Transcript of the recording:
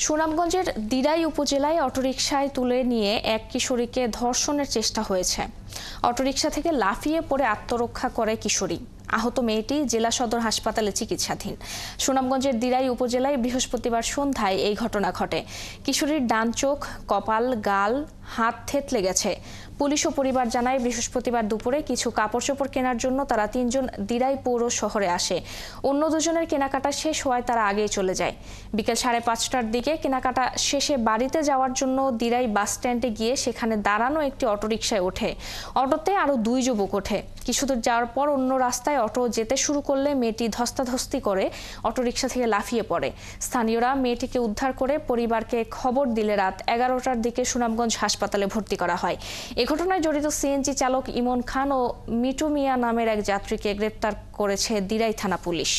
সুনামগঞ্জের দিরাই উপজেলায় অটোরিকশায় তুলে নিয়ে এক কিশোরীকে ধর্ষণের চেষ্টা হয়েছে। অটোরিকশা থেকে লাফিয়ে পড়ে আত্মরক্ষা করে কিশোরী। আহত মেয়েটি জেলা সদর হাসপাতালে চিকিৎসাধীন। সুনামগঞ্জের দিরাই উপজেলায় বৃহস্পতিবার সন্ধ্যায় এই ঘটনা ঘটে। কিশোরীর ডান চোখ, কপাল, গাল, হাত থেতলে গেছে। পুলিশ ও পরিবার জানায়, বৃহস্পতিবার দুপুরে কিছু কাপড়-চোপড় কেনার জন্য তারা তিনজন দিরাই পৌর শহরে আসে। অন্য দুজনের কেনাকাটা শেষ হওয়ায় তারা আগেই চলে যায়। বিকেল 5:30টার দিকে কেনাকাটা শেষে বাড়িতে যাওয়ার জন্য দিরাই বাস স্ট্যান্ডে গিয়ে সেখানে দাঁড়ানো একটি অটোরিকশায় ওঠে। অটোতে আরও 2 যুবক ওঠে। কিছুদূর যাওয়ার পর অন্য রাস্তায় অটো যেতে শুরু করলে মেয়েটি ধস্তাধস্তি করে অটোরিকশা থেকে লাফিয়ে পড়ে। স্থানীয়রা মেয়েটিকে উদ্ধার করে পরিবারকে খবর দিলে রাত 11টার দিকে সুনামগঞ্জ হাসপাতালে ভর্তি করা হয়। এ ঘটনায় জড়িত সিএনজি চালক ইমন খান ও মিটু মিয়া নামের এক যাত্রীকে গ্রেপ্তার করেছে দিরাই থানা পুলিশ।